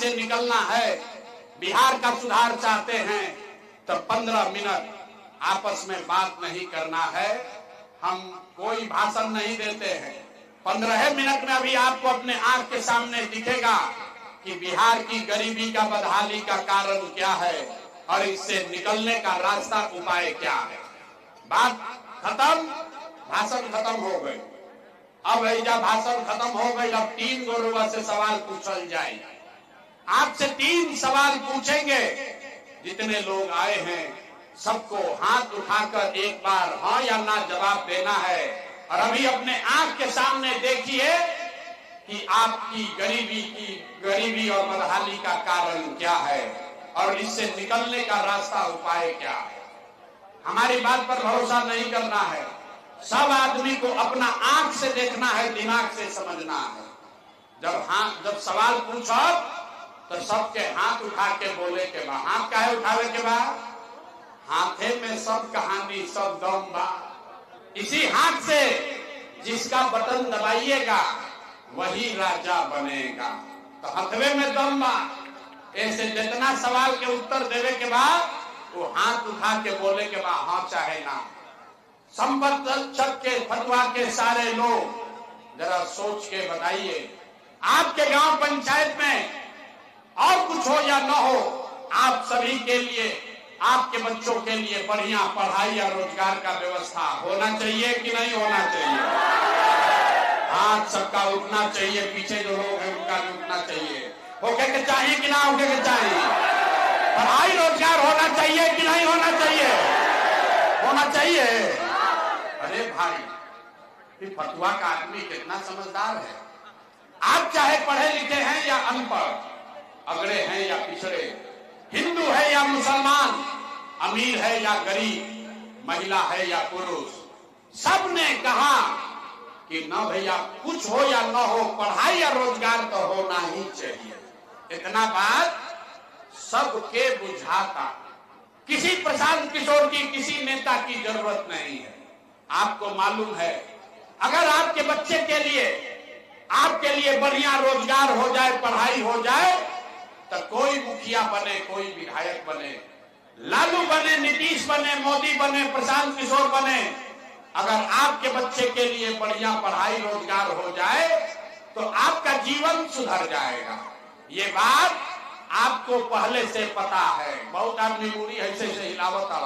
से निकलना है, बिहार का सुधार चाहते हैं, तो 15 मिनट आपस में बात नहीं करना है। हम कोई भाषण नहीं देते हैं। 15 मिनट में अभी आपको अपने आंख के सामने दिखेगा कि बिहार की गरीबी का बदहाली का कारण क्या है और इससे निकलने का रास्ता उपाय क्या है। बात खत्म, भाषण खत्म हो गई। अब ऐजा भाषण खत्म हो गई। अब 3 गोरुआ से सवाल पूछल जाए। आपसे 3 सवाल पूछेंगे। जितने लोग आए हैं सबको हाथ उठाकर एक बार हाँ या ना जवाब देना है। और अभी अपने आंख के सामने देखिए कि आपकी गरीबी और बदहाली का कारण क्या है और इससे निकलने का रास्ता उपाय क्या है। हमारी बात पर भरोसा नहीं करना है। सब आदमी को अपना आंख से देखना है, दिमाग से समझना है। जब सवाल पूछो तो सबके हाथ उठा के बोले के बाद। हाथ काहे उठावे के बाद? हाथे में सब कहानी, सब दम बा। इसी हाथ से जिसका बटन दबाइएगा वही राजा बनेगा। तो हथवे में दम बा। ऐसे जितना सवाल के उत्तर देवे के बाद वो हाथ उठा के बोले के बाद हाँ चाहे ना। संपत्ति के फतवा के सारे लोग जरा सोच के बताइए, आपके गांव पंचायत में और कुछ हो या न हो, आप सभी के लिए, आपके बच्चों के लिए बढ़िया पढ़ाई या रोजगार का व्यवस्था होना चाहिए कि नहीं होना चाहिए? हाथ सबका उठना चाहिए। पीछे जो लोग हैं उनका भी उठना चाहिए। होके के चाहिए कि ना होके के चाहिए? पढ़ाई रोजगार होना चाहिए कि नहीं होना चाहिए? होना चाहिए। अरे भाई, ये फतवा का आदमी कितना समझदार है। आप चाहे पढ़े लिखे हैं या अनपढ़, अगड़े हैं या पिछड़े, हिंदू है या मुसलमान, अमीर है या गरीब, महिला है या पुरुष, सब ने कहा कि न भैया कुछ हो या न हो, पढ़ाई या रोजगार तो होना ही चाहिए। इतना बात सबके बुझाता। किसी प्रशांत किशोर की, किसी नेता की जरूरत नहीं है। आपको मालूम है, अगर आपके बच्चे के लिए, आपके लिए बढ़िया रोजगार हो जाए, पढ़ाई हो जाए, तो कोई मुखिया बने, कोई विधायक बने, लालू बने, नीतीश बने, मोदी बने, प्रशांत किशोर बने, अगर आपके बच्चे के लिए बढ़िया पढ़ाई रोजगार हो जाए तो आपका जीवन सुधर जाएगा। ये बात आपको पहले से पता है। बहुत आदमी मुड़ी ऐसे से हिलावत आ।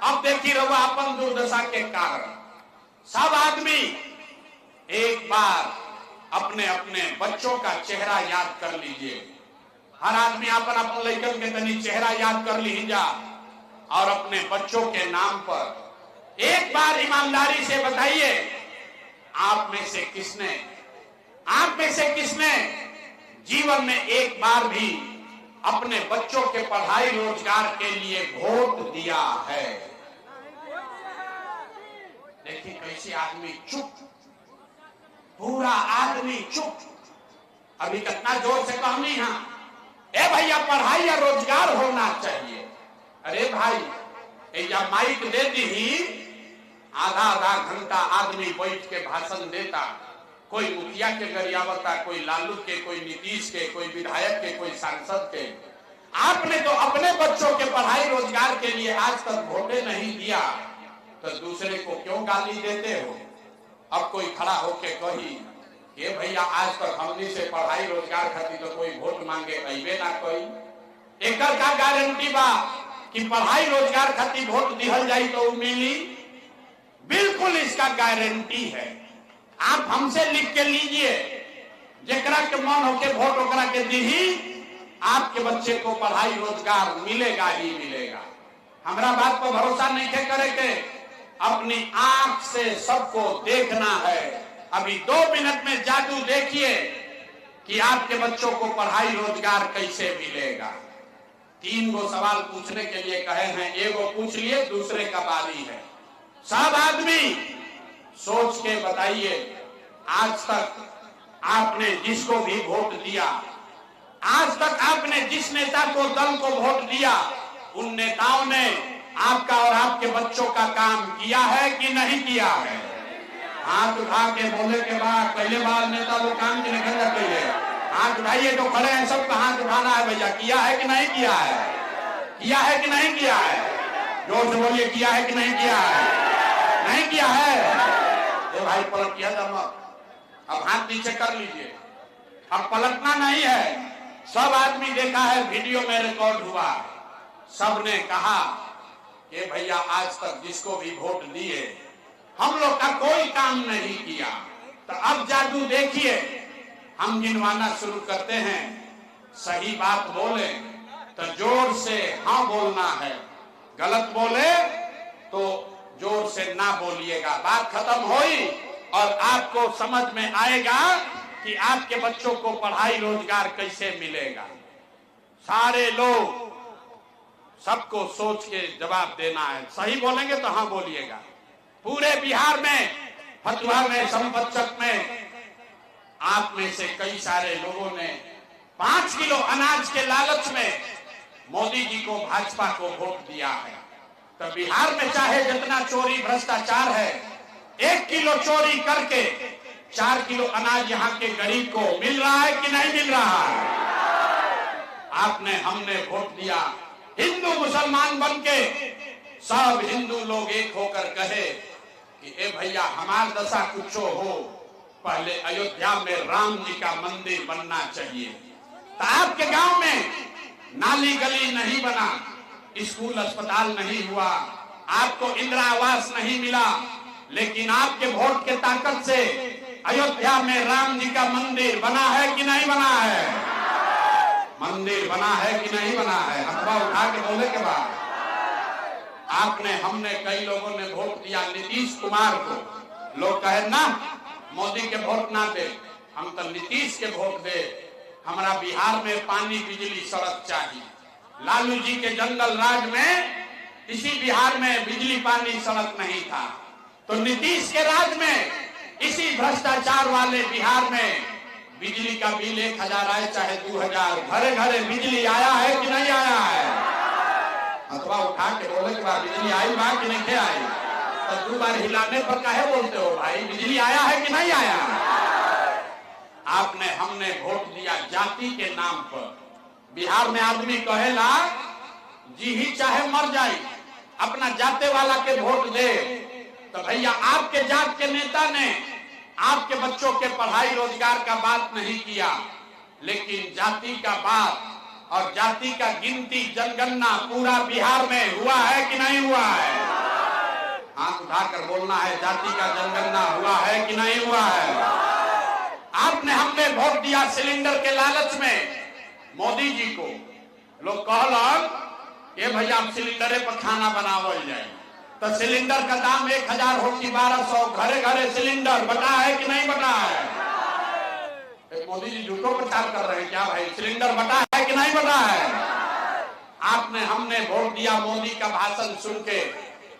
अब देखिए रहुआ अपन दुर्दशा के कारण सब आदमी एक बार अपने अपने बच्चों का चेहरा याद कर लीजिए। हर आदमी अपन अपन लड़कन के तनी चेहरा याद कर लीजिए और अपने बच्चों के नाम पर एक बार ईमानदारी से बताइए, आप में से किसने जीवन में एक बार भी अपने बच्चों के पढ़ाई रोजगार के लिए वोट दिया है? देखिए कैसे आदमी चुप, पूरा आदमी चुप। अभी कितना जोर से कहनी है, ए भैया पढ़ाई या रोजगार होना चाहिए। अरे भाई, या माइक दे दी, आधा घंटा आदमी बैठ के भाषण देता, कोई मुखिया के गरियावता, कोई लालू के, कोई नीतीश के, कोई विधायक के, कोई सांसद के। आपने तो अपने बच्चों के पढ़ाई रोजगार के लिए आज तक वोटे नहीं दिया, तो दूसरे को क्यों गाली देते हो? अब कोई खड़ा होके कही कि भैया आज तक हमनी से पढ़ाई रोजगार खातिर तो कोई वोट मांगे अइबे ना कोई। एकर का गारंटी बा कि पढ़ाई रोजगार खातिर वोट दिहल जाई तो मिली? बिल्कुल इसका गारंटी है। आप हमसे लिख के लीजिए, जेकरा के मन होके वोट ओकरा के दीही, आपके बच्चे को पढ़ाई रोजगार मिलेगा ही मिलेगा। हमरा बात पर भरोसा नहीं थे करे के, अपनी आंख से सबको देखना है। अभी 2 मिनट में जादू देखिए कि आपके बच्चों को पढ़ाई रोजगार कैसे मिलेगा। 3 गो सवाल पूछने के लिए कहे हैं, एगो पूछ लिए, दूसरे का बारी है। सब आदमी सोच के बताइए, आज तक आपने जिसको भी वोट दिया, आज तक आपने जिस नेता को, दल को वोट दिया, उन नेताओं ने आपका और आपके बच्चों का काम किया है कि नहीं किया है? हाथ उठा के बोले के बाद पहले बार नेता लोग काम की निकल जाते हैं। हाथ उठाइए जो खड़े हैं, सबका हाथ उठाना है भैया। किया है कि नहीं किया है? किया है कि नहीं किया है? जोर से बोलिए, किया है कि नहीं किया है? नहीं किया है? ये भाई पलट किया था, अब हाथ नीचे कर लीजिए। अब पलटना नहीं है। सब आदमी देखा है, वीडियो में रिकॉर्ड हुआ, सबने कहा कि भैया आज तक जिसको भी वोट दिए हम लोग का कोई काम नहीं किया। तो अब जादू देखिए, हम गिनवाना शुरू करते हैं। सही बात बोले तो जोर से हाँ बोलना है, गलत बोले तो जोर से ना बोलिएगा। बात खत्म हुई और आपको समझ में आएगा कि आपके बच्चों को पढ़ाई रोजगार कैसे मिलेगा। सारे लोग सबको सोच के जवाब देना है। सही बोलेंगे तो हाँ बोलिएगा। पूरे बिहार में, फतुहा में, संपतचक में आप में से कई सारे लोगों ने 5 किलो अनाज के लालच में मोदी जी को, भाजपा को वोट दिया है। तो बिहार में चाहे जितना चोरी भ्रष्टाचार है, 1 किलो चोरी करके 4 किलो अनाज यहाँ के गरीब को मिल रहा है कि नहीं मिल रहा है? आपने, हमने वोट दिया। हिंदू मुसलमान बनके सब हिंदू लोग एक होकर कहे कि ए भैया हमार दशा कुछ हो, पहले अयोध्या में राम जी का मंदिर बनना चाहिए। तो आपके गांव में नाली गली नहीं बना, स्कूल अस्पताल नहीं हुआ, आपको इंदिरा आवास नहीं मिला, लेकिन आपके वोट के ताकत से अयोध्या में राम जी का मंदिर बना है कि नहीं बना है? मंदिर बना है कि नहीं बना है? अखबार उठा के बोले के बाद आपने, हमने, कई लोगों ने वोट दिया नीतीश कुमार को। लोग कहे ना मोदी के वोट ना दे, हम तो नीतीश के वोट दे। हमारा बिहार में पानी, बिजली, सड़क चाहिए। लालू जी के जंगल राज में इसी बिहार में बिजली, पानी, सड़क नहीं था। तो नीतीश के राज में इसी भ्रष्टाचार वाले बिहार में बिजली का बिल 1000 आए चाहे 2000, घरे घरे बिजली आया है कि नहीं आया है? अथवा उठा के बोले कि बिजली आई बा कि नहीं आई? तो 2 बार हिलाने पर काहे बोलते हो भाई? बिजली आया है कि नहीं आया? आपने, हमने वोट दिया जाति के नाम पर। बिहार में आदमी कहेला जी ही चाहे मर जाए, अपना जाते वाला के वोट दे। तो भैया आपके जात के नेता ने आपके बच्चों के पढ़ाई रोजगार का बात नहीं किया, लेकिन जाति का बात और जाति का गिनती, जनगणना पूरा बिहार में हुआ है कि नहीं हुआ है? हाथ उठाकर बोलना है, जाति का जनगणना हुआ है कि नहीं हुआ है? आपने, हमने वोट दिया सिलेंडर के लालच में मोदी जी को। लोग कहलन कि भैया अब सिलेंडरे पर खाना बनावल जाए। तो सिलेंडर का दाम 1000 हो कि 1200, घरे घरे सिलेंडर बटा है कि नहीं बटा है? मोदी जी झूठो प्रचार कर रहे हैं क्या भाई? सिलेंडर बटा है कि नहीं बटा है? आपने, हमने वोट दिया मोदी का भाषण सुन के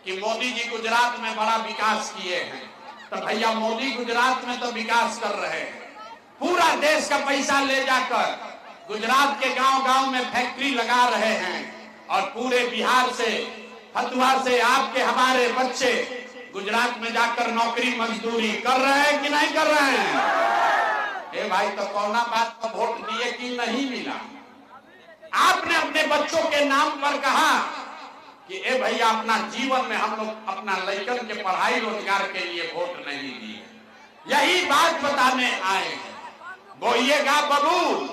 कि मोदी जी गुजरात में बड़ा विकास किए हैं। तो भैया मोदी गुजरात में तो विकास कर रहे हैं, पूरा देश का पैसा ले जाकर गुजरात के गांव गांव में फैक्ट्री लगा रहे हैं और पूरे बिहार से, फतुहा से आपके हमारे बच्चे गुजरात में जाकर नौकरी मजदूरी कर रहे हैं कि नहीं कर रहे हैं? ए भाई, तो कौना बात पर वोट दिए कि नहीं मिला? आपने अपने बच्चों के नाम पर कहा कि ए भैया अपना जीवन में हम लोग अपना लड़कन के पढ़ाई रोजगार के लिए वोट नहीं दिए। यही बात बताने आए हैं। बोइएगा बबूल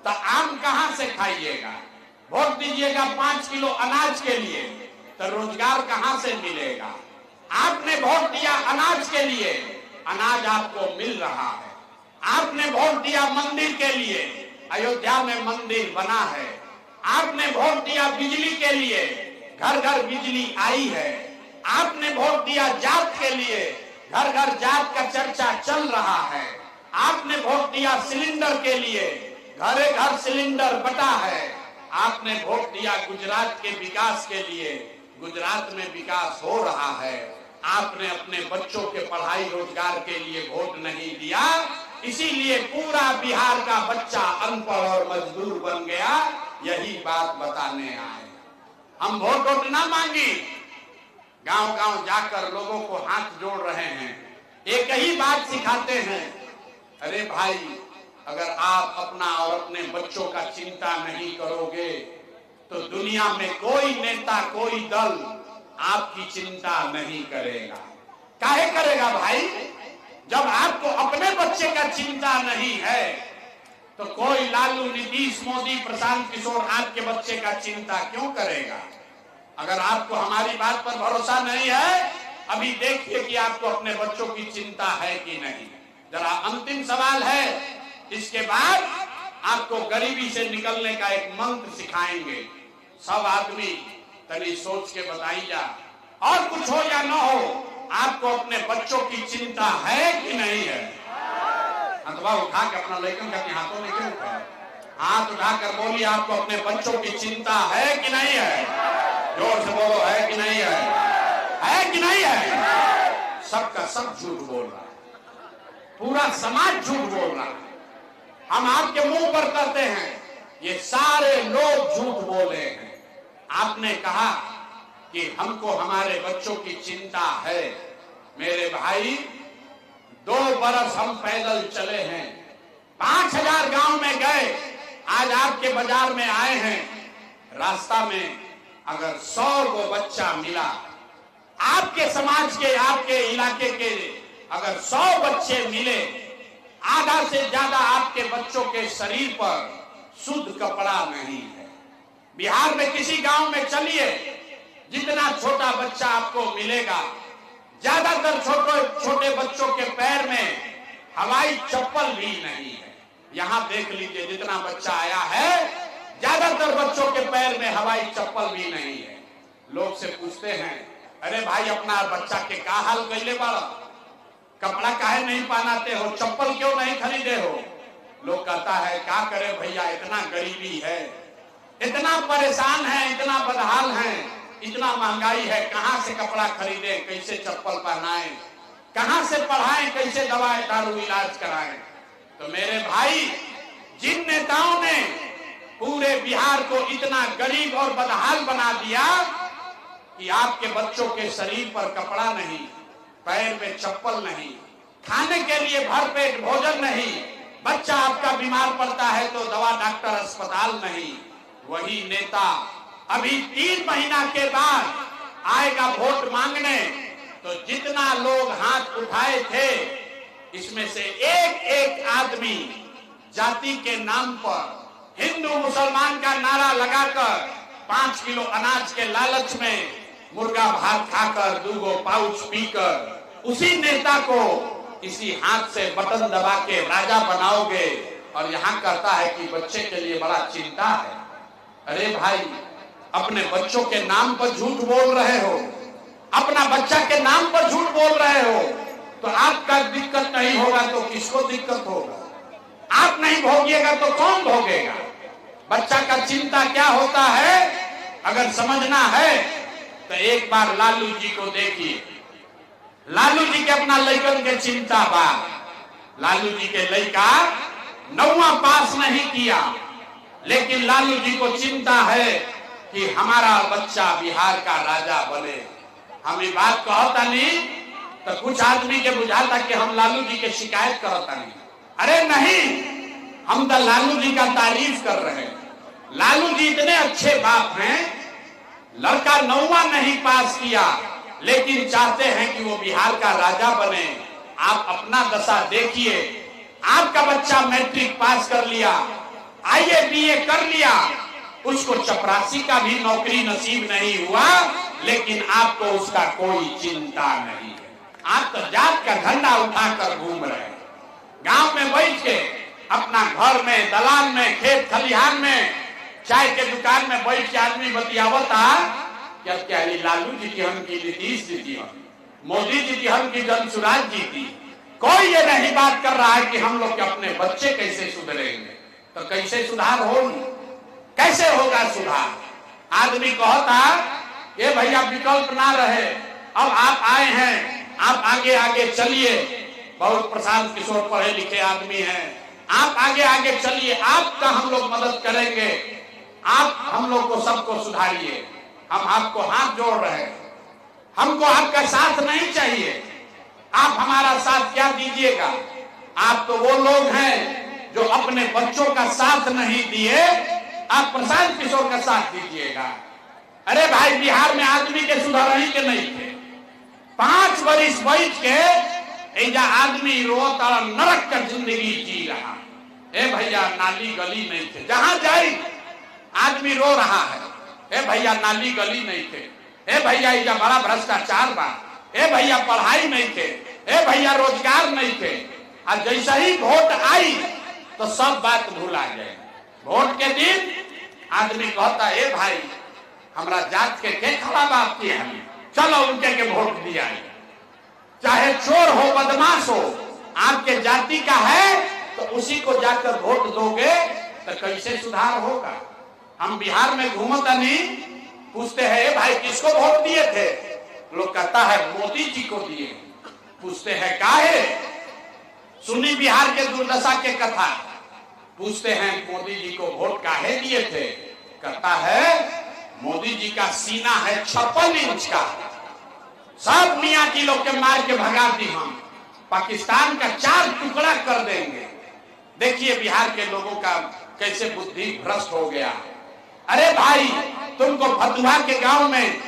तो आम कहां से खाइएगा? वोट दीजिएगा 5 किलो अनाज के लिए तो रोजगार कहां से मिलेगा? आपने वोट दिया अनाज के लिए, अनाज आपको मिल रहा है। आपने वोट दिया मंदिर के लिए, अयोध्या में मंदिर बना है। आपने वोट दिया बिजली के लिए, घर घर बिजली आई है। आपने वोट दिया जात के लिए, घर घर जात का चर्चा चल रहा है। आपने वोट दिया सिलेंडर के लिए, घरे घर सिलेंडर बटा है। आपने वोट दिया गुजरात के विकास के लिए, गुजरात में विकास हो रहा है। आपने अपने बच्चों के पढ़ाई रोजगार के लिए वोट नहीं दिया, इसीलिए पूरा बिहार का बच्चा अनपढ़ और मजदूर बन गया। यही बात बताने आए। हम वोट ना मांगी, गांव गांव जाकर लोगों को हाथ जोड़ रहे हैं, एक ही बात सिखाते हैं, अरे भाई अगर आप अपना और अपने बच्चों का चिंता नहीं करोगे तो दुनिया में कोई नेता, कोई दल आपकी चिंता नहीं करेगा। काहे करेगा भाई? जब आपको अपने बच्चे का चिंता नहीं है तो कोई लालू, नीतीश, मोदी, प्रशांत किशोर आपके बच्चे का चिंता क्यों करेगा? अगर आपको हमारी बात पर भरोसा नहीं है, अभी देखिए कि आपको अपने बच्चों की चिंता है कि नहीं। जरा अंतिम सवाल है, इसके बाद आपको गरीबी से निकलने का एक मंत्र सिखाएंगे। सब आदमी तनी सोच के बताइए, और कुछ हो या न हो, आपको अपने बच्चों की चिंता है कि नहीं है? अथवा उठा के अपना लेकिन करके हाथों में क्यों उठा? हाथ उठाकर बोलिए, आपको अपने बच्चों की चिंता है कि नहीं है? जोर से बोलो, है कि नहीं है? है कि नहीं है? सबका सब झूठ बोल रहा है, पूरा समाज झूठ बोल रहा है। हम आपके मुंह पर कहते हैं, ये सारे लोग झूठ बोले हैं। आपने कहा कि हमको हमारे बच्चों की चिंता है। मेरे भाई, 2 बरस हम पैदल चले हैं, 5000 गांव में गए, आज आपके बाजार में आए हैं। रास्ता में अगर 100 को बच्चा मिला, आपके समाज के, आपके इलाके के अगर 100 बच्चे मिले, आधा से ज्यादा आपके बच्चों के शरीर पर शुद्ध कपड़ा नहीं है। बिहार में किसी गांव में चलिए, जितना छोटा बच्चा आपको मिलेगा, ज्यादातर छोटे बच्चों के पैर में हवाई चप्पल भी नहीं है। यहां देख लीजिए, जितना बच्चा आया है, ज्यादातर बच्चों के पैर में हवाई चप्पल भी नहीं है। लोग से पूछते हैं, अरे भाई, अपना बच्चा के का हाल कैले बाड़ा, कपड़ा काहे नहीं पहनाते हो, चप्पल क्यों नहीं खरीदे हो? लोग कहता है, क्या करे भैया, इतना गरीबी है, इतना परेशान है, इतना बदहाल है, इतना महंगाई है, कहां से कपड़ा खरीदे, कैसे चप्पल पहनाएं, कहां से पढ़ाएं, कैसे दवाएं दारू इलाज कराएं। तो मेरे भाई, जिन नेताओं ने पूरे बिहार को इतना गरीब और बदहाल बना दिया कि आपके बच्चों के शरीर पर कपड़ा नहीं, पैर में चप्पल नहीं, खाने के लिए भरपेट भोजन नहीं, बच्चा आपका बीमार पड़ता है तो दवा डॉक्टर अस्पताल नहीं, वही नेता अभी 3 महीना के बाद आएगा वोट मांगने, तो जितना लोग हाथ उठाए थे, इसमें से एक एक आदमी जाति के नाम पर हिंदू मुसलमान का नारा लगाकर 5 किलो अनाज के लालच में मुर्गा भात खाकर 2 पाउच पीकर उसी नेता को इसी हाथ से बटन दबा के राजा बनाओगे, और यहाँ कहता है कि बच्चे के लिए बड़ा चिंता है। अरे भाई, अपने बच्चों के नाम पर झूठ बोल रहे हो, अपना बच्चा के नाम पर झूठ बोल रहे हो, तो आपका दिक्कत नहीं होगा तो किसको दिक्कत होगा? आप नहीं भोगिएगा तो कौन भोगेगा? बच्चा का चिंता क्या होता है, अगर समझना है तो एक बार लालू जी को देखिए। लालू जी के अपना लड़कन के चिंता बा। लालू जी के लड़का 9वां पास नहीं किया, लेकिन लालू जी को चिंता है कि हमारा बच्चा बिहार का राजा बने। हम ये बात कहता नहीं तो कुछ आदमी के बुझाता कि हम लालू जी के शिकायत करता नहीं। अरे नहीं, हम तो लालू जी का तारीफ कर रहे हैं। लालू जी इतने अच्छे बाप हैं, लड़का 9वां नहीं पास किया, लेकिन चाहते हैं कि वो बिहार का राजा बने। आप अपना दशा देखिए, आपका बच्चा मैट्रिक पास कर लिया, आईए बीए कर लिया, उसको चपरासी का भी नौकरी नसीब नहीं हुआ, लेकिन आपको उसका कोई चिंता नहीं है। आप तो जात का झंडा उठाकर घूम रहे हैं। गांव में बैठ के अपना घर में, दलान में, खेत खलिहान में, चाय के दुकान में बैठ के आदमी बतियावता क्या लालू जी की हम की, नीतीश जी की हम, मोदी जी की हम की, जनसुराज जी की। कोई ये नहीं बात कर रहा है कि हम लोग के अपने बच्चे कैसे सुधरेंगे। तो कैसे सुधार हो, कैसे होगा सुधार? आदमी कहता ये भैया विकल्प ना रहे, अब आप आए हैं, आप आगे आगे चलिए, बहुत प्रशांत किशोर पढ़े लिखे आदमी हैं, आप आगे आगे चलिए, आपका हम लोग मदद करेंगे, आप हम लोग को सबको सुधारिए। हम आपको हाथ जोड़ रहे हैं, हमको आपका साथ नहीं चाहिए, आप हमारा साथ क्या दीजिएगा? आप तो वो लोग हैं जो अपने बच्चों का साथ नहीं दिए, आप प्रशांत किशोर का साथ दीजिएगा। अरे भाई, बिहार में आदमी के सुधार ही के नहीं थे। 5 वर्ष बैठ के ऐजा आदमी रोता नरक का जिंदगी जी रहा। ए भैया, नाली गली नहीं थे, जहां जाए आदमी रो रहा है। ए भैया, नाली गली नहीं थे। ए भैया, ऐजा बड़ा भ्रष्टाचार बा। ए भैया, पढ़ाई नहीं थे। ए भैया, रोजगार नहीं थे। और जैसा ही वोट आई तो सब बात भूला गए। वोट के दिन आदमी कहता, ए भाई, हमरा जात के खड़ा बात की है, चलो उनके के वोट दिया। चाहे चोर हो, बदमाश हो, आपके जाति का है तो उसी को जाकर वोट दोगे तो कैसे सुधार होगा। हम बिहार में घूमता नहीं, पूछते हैं भाई किसको वोट दिए थे, लोग कहता है मोदी जी को दिए। पूछते हैं काहे, सुनी बिहार के दुर्दशा के कथा। पूछते हैं मोदी जी को वोट काहे दिए थे, कहता है मोदी जी का सीना है 56 इंच का, सब मियां की लोग के मार के भगा दी, हम पाकिस्तान का 4 टुकड़ा कर देंगे। देखिए बिहार के लोगों का कैसे बुद्धि भ्रष्ट हो गया। अरे भाई, तुमको फतुहा के गांव में,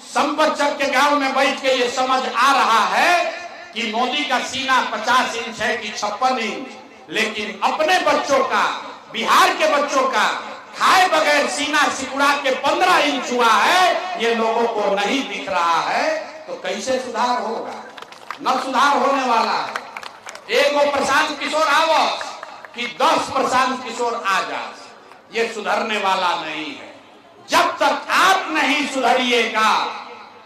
संपतचक के गांव में बैठ के ये समझ आ रहा है कि मोदी का सीना 50 इंच है कि 56 इंच, लेकिन अपने बच्चों का, बिहार के बच्चों का खाए बगैर सीना सिकुड़ा के 15 इंच हुआ है, ये लोगों को नहीं दिख रहा है। तो कैसे सुधार होगा, न सुधार होने वाला है। एगो प्रशांत किशोर आवस कि 10 प्रशांत किशोर आ जा, ये सुधरने वाला नहीं है। जब तक आप नहीं सुधरिएगा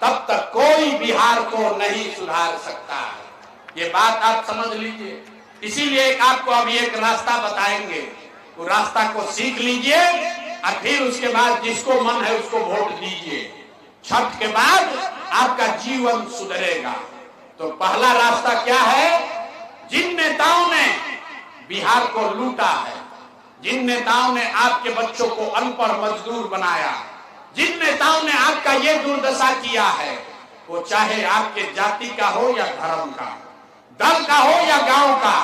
तब तक कोई बिहार को नहीं सुधार सकता है। ये बात आप समझ लीजिए। इसीलिए आपको अभी एक रास्ता बताएंगे, वो रास्ता को सीख लीजिए और फिर उसके बाद जिसको मन है उसको वोट दीजिए। छठ के बाद आपका जीवन सुधरेगा। तो पहला रास्ता क्या है, जिन नेताओं ने बिहार को लूटा है, जिन नेताओं ने आपके बच्चों को अनपढ़ मजदूर बनाया, जिन नेताओं ने आपका ये दुर्दशा किया है, वो चाहे आपके जाति का हो या धर्म का, दल का हो या गांव का,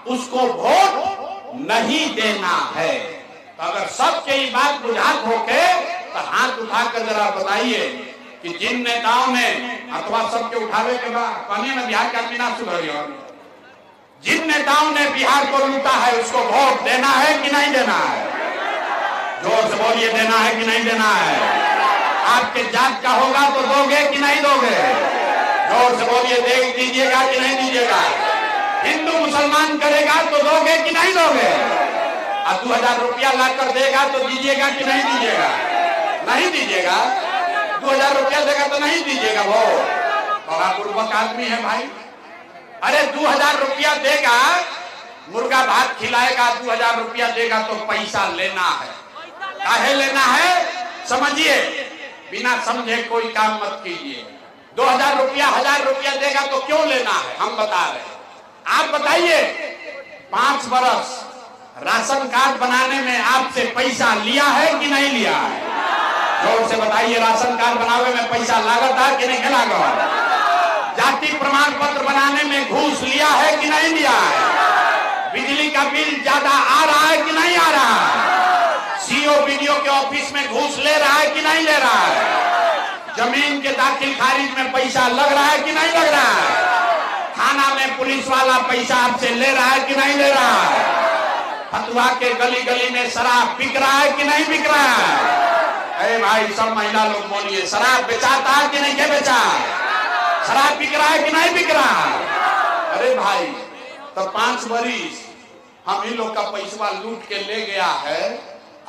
उसको वोट नहीं देना है। तो अगर सबके ये बात बुझात होके तो हाथ उठाकर जरा बताइए कि जिन नेताओं ने, अथवा सबके उठावे के बाद कहने में बिहार का आदमी ना सुधरियो, जिन नेताओं ने बिहार को लूटा है उसको वोट देना है कि नहीं देना है? जोर से बोलिए, देना है कि नहीं देना है? आपके जात का होगा तो दोगे कि नहीं दोगे? जोर से बोलिए, दे दीजिएगा कि नहीं दीजिएगा? हिंदू मुसलमान करेगा तो दोगे कि नहीं दोगे? और 2000 रुपया लाकर देगा तो दीजिएगा कि नहीं दीजिएगा? नहीं दीजिएगा। 2000 रुपया देगा तो नहीं दीजिएगा। वो बड़ा पूर्वक आदमी है भाई। अरे 2000 रुपया देगा, मुर्गा भात खिलाएगा, 2000 रुपया देगा तो पैसा लेना है। काहे लेना है समझिए, बिना समझे कोई काम मत कीजिए। 2000 रुपया, 1000 रुपया देगा तो क्यों लेना है, हम बता रहे हैं। आप बताइए, 5 बरस राशन कार्ड बनाने में आपसे पैसा लिया है कि नहीं लिया है? जोर से बताइए, राशन कार्ड बनाने में पैसा लागत है कि नहीं लागत? जाति प्रमाण पत्र बनाने में घूस लिया है कि नहीं लिया है? बिजली का बिल ज्यादा आ रहा है कि नहीं आ रहा है? सीओ बीडीओ के ऑफिस में घूस ले रहा है कि नहीं ले रहा है? जमीन के दाखिल खारिज में पैसा लग रहा है कि नहीं लग रहा है? थाना में पुलिस वाला पैसा आपसे ले रहा है कि नहीं ले रहा है? फतुहा के गली गली में शराब बिक रहा है कि नहीं बिक रहा है? अरे भाई, सब महिला लोग बोलिए, शराब बेचाता है कि नहीं के बेचा? शराब बिक रहा है कि नहीं बिक रहा? अरे भाई, तो 5 बरिस हम इन लोग का पैसा लूट के ले गया है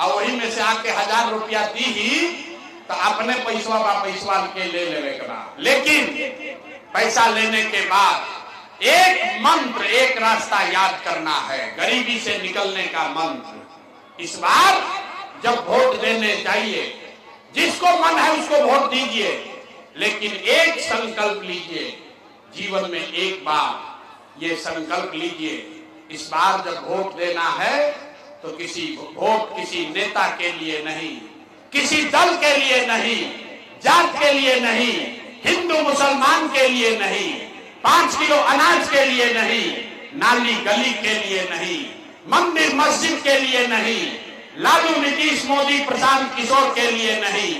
और वही में से आके 1000 रुपया दी ही तो अपने पैसा के ले लेवे के बाद। लेकिन पैसा लेने के बाद एक मंत्र, एक रास्ता याद करना है, गरीबी से निकलने का मंत्र। इस बार जब वोट देने जाइए, जिसको मन है उसको वोट दीजिए, लेकिन एक संकल्प लीजिए, जीवन में एक बार ये संकल्प लीजिए, इस बार जब वोट देना है तो किसी नेता के लिए नहीं, किसी दल के लिए नहीं, जात के लिए नहीं, हिंदू मुसलमान के लिए नहीं, 5 किलो अनाज के लिए नहीं, नाली गली के लिए नहीं, मंदिर मस्जिद के लिए नहीं, लालू नीतीश मोदी प्रशांत किशोर के लिए नहीं,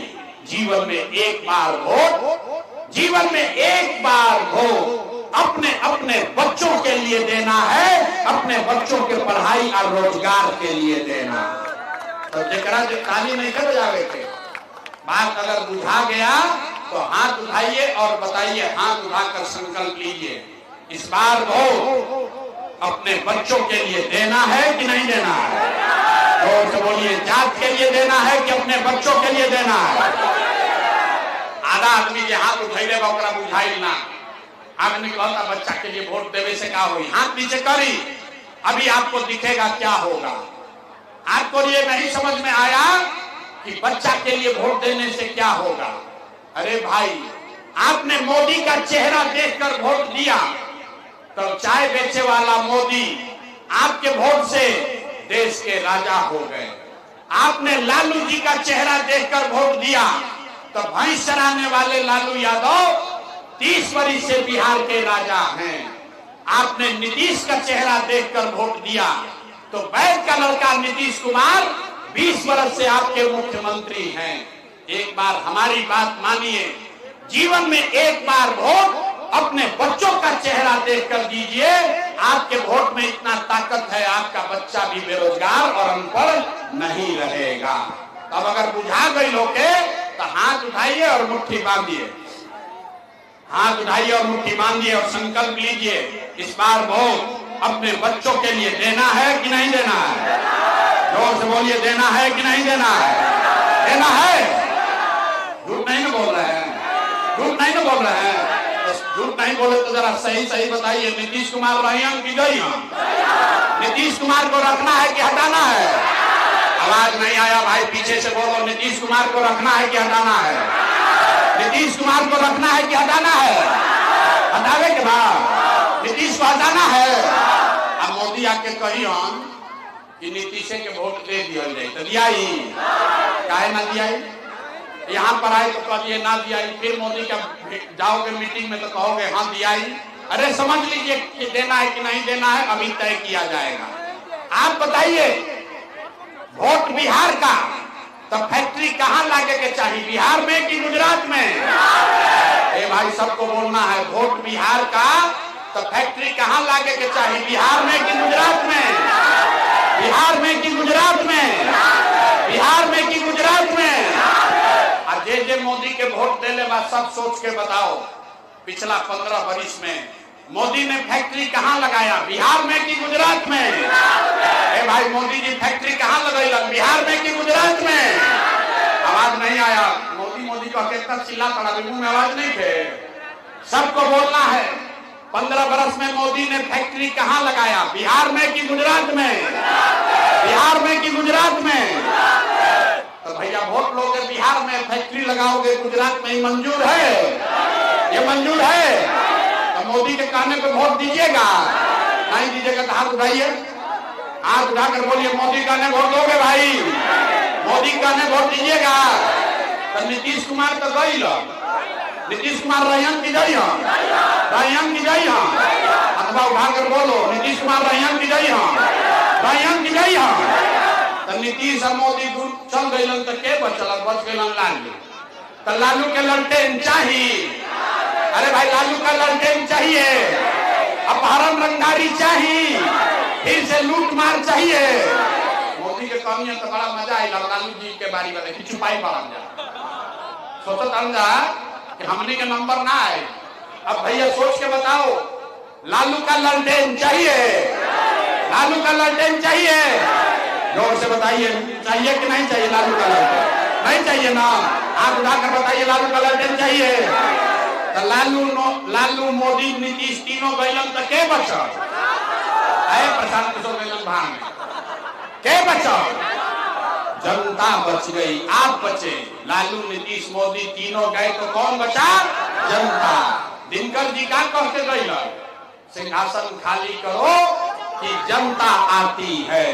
जीवन में एक बार वोट, जीवन में एक बार वोट अपने अपने बच्चों के लिए देना है, अपने बच्चों के पढ़ाई और रोजगार के लिए देना। तो जरा जो ताली नहीं कर जावे थे, बात अगर बुझा गया तो हाथ उठाइए और बताइए, हाथ उठाकर संकल्प लीजिए, इस बार वोट अपने बच्चों के लिए देना है कि नहीं देना है? और तो बोलिए, जात के लिए देना है कि अपने बच्चों के लिए देना है? आधा आदमी के हाथ उठैले बकरा बुझाई ना, आदमी कहता बच्चा के लिए वोट देवे से क्या हुई, हाथ नीचे करी, अभी आपको दिखेगा क्या होगा। आपको ये नहीं समझ में आया कि बच्चा के लिए वोट देने से क्या होगा? अरे भाई, आपने मोदी का चेहरा देखकर वोट दिया तो चाय बेचे वाला मोदी आपके वोट से देश के राजा हो गए। आपने लालू जी का चेहरा देखकर वोट दिया तो भैंस चराने वाले लालू यादव 30 वर्ष से बिहार के राजा हैं। आपने नीतीश का चेहरा देखकर वोट दिया तो बैठ का लड़का नीतीश कुमार 20 वर्ष से आपके मुख्यमंत्री हैं। एक बार हमारी बात मानिए, जीवन में एक बार वोट अपने बच्चों का चेहरा देखकर दीजिए। आपके वोट में इतना ताकत है, आपका बच्चा भी बेरोजगार और अनपढ़ नहीं रहेगा। अब अगर बुझा गई लोगे तो हाथ उठाइए और मुट्ठी बांधिए, हाथ उठाइए और मुट्ठी बांधिए और संकल्प लीजिए, इस बार वोट अपने बच्चों के लिए देना है कि नहीं देना है? जोर से बोलिए, देना है कि नहीं देना है? देना है। झूठ नहीं ना बोल रहे हैं, झूठ नहीं ना बोल रहे हैं, झूठ नहीं बोले तो जरा सही सही बताइए, नीतीश कुमार रही हम कि गई हम? नीतीश कुमार को रखना है कि हटाना है? आवाज नहीं आया भाई, पीछे से बोलो, नीतीश कुमार को रखना है कि हटाना है? नीतीश कुमार को रखना है कि हटाना है? हटावे के बाद नीतीश को हटाना है। अब मोदी आके कही हम कि नीतीश के वोट दे दिया जाए तो दिया ही, काहे ना दिया? यहाँ पर आए तो कहिए ना दिया, फिर मोदी का जाओगे मीटिंग में तो कहोगे हाँ दिया ही। अरे समझ लीजिए कि देना है कि नहीं देना है, अभी तय किया जाएगा। आप बताइए, वोट बिहार का तो फैक्ट्री कहाँ लागे के चाहिए, बिहार में कि गुजरात में? ए भाई, सबको बोलना है, वोट बिहार का तो फैक्ट्री कहाँ लागे के चाहिए, बिहार में कि गुजरात में? बिहार में कि गुजरात में? बिहार में कि गुजरात में? जे मोदी के वोट देने बाद सब सोच के बताओ, पिछला 15 वर्ष में मोदी ने फैक्ट्री कहाँ लगाया, बिहार में कि गुजरात में? ए भाई, मोदी जी फैक्ट्री कहाँ लगाई, बिहार में कि गुजरात में? आवाज नहीं आया, मोदी मोदी को कितना चिल्ला पड़ा, मुंह में आवाज नहीं थे। सबको बोलना है, 15 वर्ष में मोदी ने फैक्ट्री कहाँ लगाया, बिहार में कि गुजरात में? बिहार में कि गुजरात में? तो भैया वोट लोगे बिहार में, फैक्ट्री लगाओगे गुजरात में, ही मंजूर है? ये मंजूर है? तो मोदी के कहने पे वोट दीजिएगा? नहीं दीजिएगा तो हाथ उठाइए, हाथ उठाकर बोलिए, मोदी कहने वोट दोगे भाई? मोदी कहने वोट दीजिएगा? तो नीतीश कुमार तो गई, नीतीश कुमार रहियन की गई, रहियन की गई, अथवा उठाकर बोलो, नीतीश कुमार रहियन की गई, रहियन की गई। तो नीतीश और मोदी चल गई तो के बचल, बच गई लालू। तो लालू के ललटेन चाहिए। अरे भाई, लालू का ललटेन चाहिए, अपहरण रंगदारी चाहिए, फिर से लूट मार चाहिए। मोदी के कमी तो बड़ा मजा आई, लालू जी के बारी में देखी छुपाई पड़ा सोचो तंजा कि हमने के नंबर ना आए। अब भैया सोच के बताओ, लालू का ललटेन चाहिए, लालू का ललटेन चाहिए? जोर से बताइए, चाहिए कि नहीं चाहिए लालू का ललटेन? नहीं चाहिए ना? आप उठाकर बताइए, लालू का ललटेन चाहिए? तो लालू मोदी नीतीश तीनों गैलन तो के बचल? प्रशांत किशोर गैलन भाग में, के बचल? जनता बच गई, आप बचे। लालू नीतीश मोदी तीनों गए तो कौन बचा? जनता। दिनकर जी का कहते गए, सिंहासन खाली करो कि जनता आती है।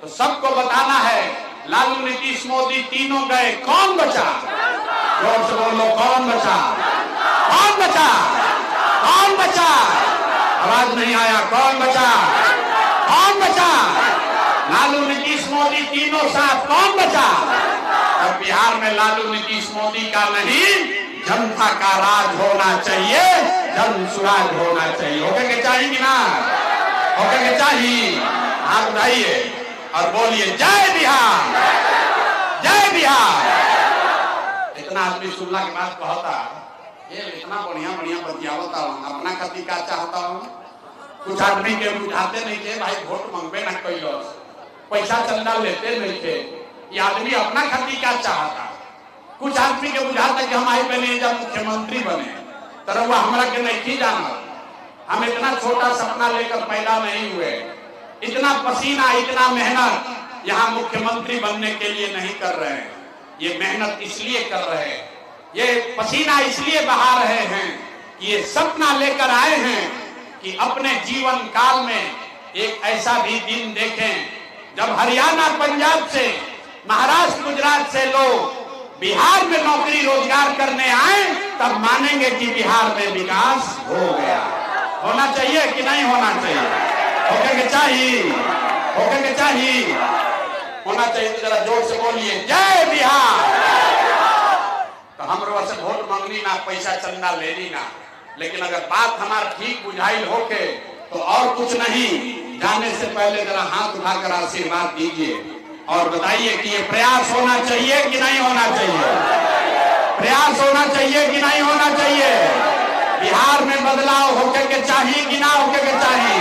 तो सबको बताना है, लालू नीतीश मोदी तीनों गए, कौन बचा? जोर से बोलो, कौन बचा? कौन बचा? कौन बचा? आवाज नहीं आया, कौन बचा? कौन बचा? लालू नीतीश मोदी तीनों साथ, कौन बचा? अब बिहार में लालू नीतीश मोदी का नहीं, जनता का राज होना चाहिए, जन सुराज होना चाहिए। होके के चाहिए कि ना? होके के चाहिए? हाथ उठाइए और बोलिए जय बिहार, जय बिहार। इतना आदमी सुनला के बाद कहता ये इतना बढ़िया बढ़िया बतियावता हूँ, अपना कति का चाहता हूँ। कुछ आदमी के बुझाते नहीं थे भाई, वोट मंगबे ना कैलो, पैसा चंदा लेते नहीं थे, ये आदमी अपना कति का चाहता। कुछ आदमी के बुझाता कि हम आई बने जब मुख्यमंत्री बने, तरह वह हमारा के नहीं जाना। हम इतना छोटा सपना लेकर पैदा नहीं हुए, इतना पसीना इतना मेहनत यहाँ मुख्यमंत्री बनने के लिए नहीं कर रहे हैं। ये मेहनत इसलिए कर रहे हैं, ये पसीना इसलिए बहा रहे हैं कि ये सपना लेकर आए हैं कि अपने जीवन काल में एक ऐसा भी दिन देखें जब हरियाणा पंजाब से, महाराष्ट्र गुजरात से लोग बिहार में नौकरी रोजगार करने आए, तब मानेंगे कि बिहार में विकास हो गया। होना चाहिए कि नहीं होना चाहिए? होके के चाहिए, होके के चाहिए, होना चाहिए। तो जरा जोर से बोलिए जय बिहार। तो हम लोग से वोट मांगनी ना, पैसा चंदा लेनी ना, लेकिन अगर बात हमारा ठीक बुझाई होके तो और कुछ नहीं, जाने से पहले जरा हाथ उठाकर आशीर्वाद दीजिए और बताइए कि ये प्रयास होना चाहिए कि नहीं होना चाहिए? प्रयास होना चाहिए कि नहीं होना चाहिए? बिहार में बदलाव होके के चाहिए कि ना होके के चाहिए?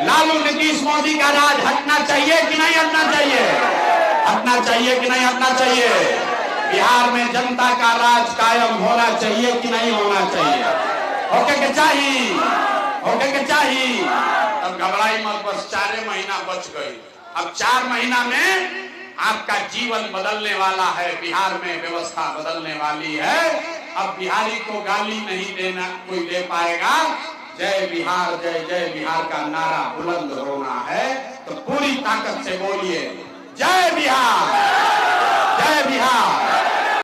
लालू नीतीश मोदी का राज हटना चाहिए कि नहीं हटना चाहिए? हटना चाहिए कि नहीं हटना चाहिए? बिहार में जनता का राज कायम होना चाहिए कि नहीं होना चाहिए? होके के चाहिए, होके के चाहिए। अब घबराई मत, बस 4 महीना बच गई। अब 4 महीना में आपका जीवन बदलने वाला है, बिहार में व्यवस्था बदलने वाली है। अब बिहारी को गाली नहीं देना कोई दे पाएगा। जय बिहार, जय जय बिहार का नारा बुलंद होना है, तो पूरी ताकत से बोलिए जय बिहार, जय बिहार।